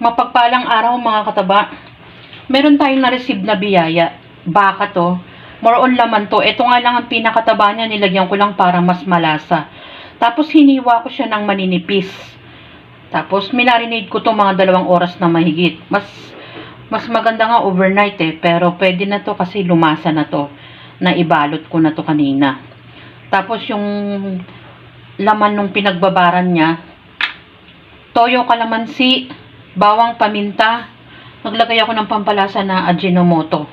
Mapagpalang araw mga kataba. Meron tayong na-receive na biyaya. Baka to. More on laman to. Ito nga lang ang pinakataba niya. Nilagyan ko lang para mas malasa. Tapos hiniwa ko siya ng maninipis. Tapos minarinade ko to mga 2 oras na mahigit. Mas maganda nga overnight pero pwede na to kasi lumasa na to. Naibalot ko na to kanina. Tapos yung laman nung pinagbabaran niya, toyo, kalamansi, bawang, paminta, naglagay ako ng pampalasa na Ajinomoto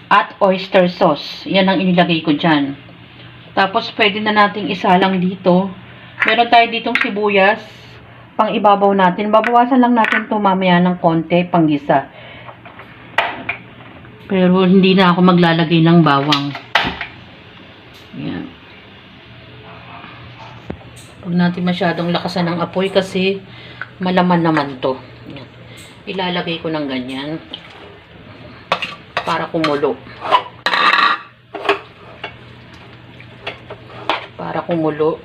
at oyster sauce. Yan ang inilagay ko dyan. Tapos pwede na nating isalang dito. Meron tayo ditong sibuyas pang ibabaw natin. Babawasan lang natin ito mamaya ng konti panggisa. Pero hindi na ako maglalagay ng bawang. Yan. Huwag natin masyadong lakasan ng apoy kasi malaman naman to. Yan. Ilalagay ko ng ganyan para kumulo. Para kumulo.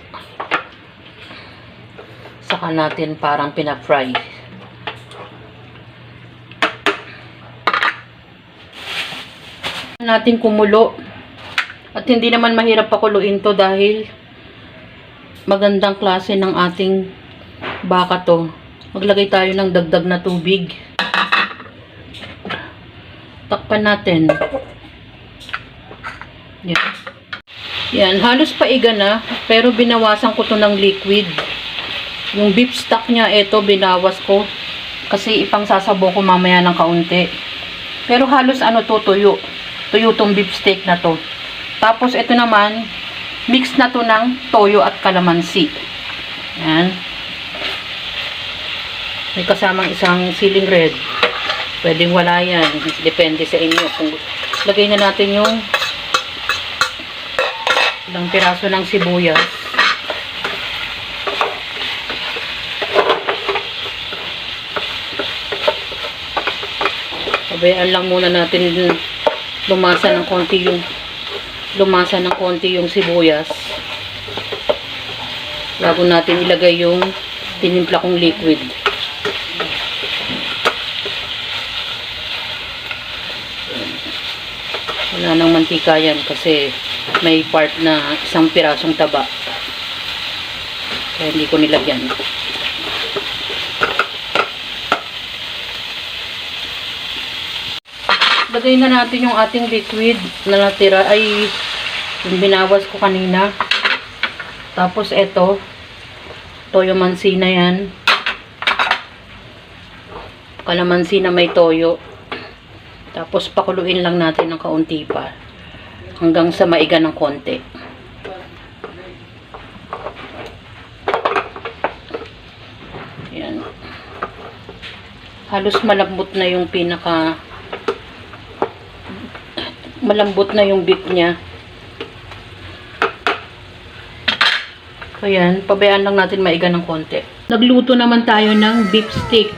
Saka natin parang pina-fry. Natin kumulo. At hindi naman mahirap pakuluin to dahil magandang klase ng ating baka to. Maglagay tayo ng dagdag na tubig. Takpan natin. Yan. Yan. Halos paiga na. Pero binawasan ko to ng liquid. Yung beef stock niya, ito binawas ko. Kasi ipang sasabo ko mamaya ng kaunti. Pero halos tuyo. Tuyo tong beef steak na to. Tapos ito naman, mix na to ng toyo at kalamansi. Yan. May kasamang isang siling red. Pwedeng wala yan. Depende sa inyo. Kung lagay na natin yung ilang piraso ng sibuyas. Pabayaan lang muna natin lumasa ng konti yung sibuyas. Bago natin ilagay yung tinimpla kong liquid. Wala nang mantika yan kasi may part na isang pirasong taba. Kaya hindi ko nilagyan. Lagay na natin yung ating liquid na natira ay yung binawas ko kanina. Tapos ito, toyo mansi na yan. Kalamansi na may toyo. Tapos pakuluin lang natin ng kaunti pa hanggang sa maiga ng konti. Yan. Halos malambot na yung malambot na yung beef niya. Ayan, pabayaan lang natin maiga ng konti. Nagluto naman tayo ng beef steak.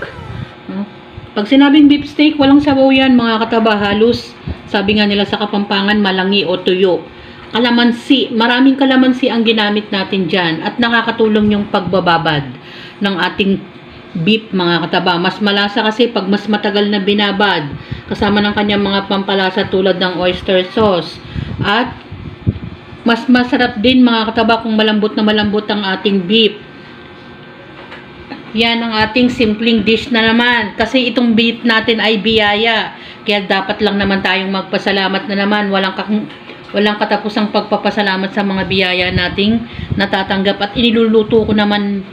Pag sinabing beef steak, walang sabaw yan mga kataba. Halos, sabi nga nila sa Kapampangan, malangi o tuyo. Kalamansi, maraming kalamansi ang ginamit natin dyan. At nakakatulong yung pagbababad ng ating beef mga kataba. Mas malasa kasi pag mas matagal na binabad. Kasama ng kanyang mga pampalasa tulad ng oyster sauce. At mas masarap din mga kataba kung malambot na malambot ang ating beef. Yan ang ating simpleng dish na naman. Kasi itong beef natin ay biyaya. Kaya dapat lang naman tayong magpasalamat na naman. Walang katapusang pagpapasalamat sa mga biyaya nating natatanggap. At iniluluto ko naman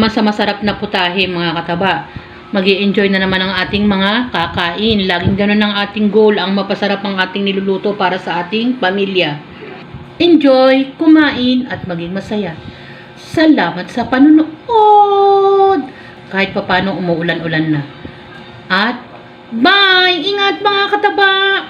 sa masarap na putahe mga kataba. Mag-i-enjoy na naman ang ating mga kakain. Laging ganun ang ating goal. Ang mapasarap ang ating niluluto para sa ating pamilya. Enjoy, kumain at maging masaya. Salamat sa panunood. Kahit papano umuulan-ulan na. At bye! Ingat mga kataba!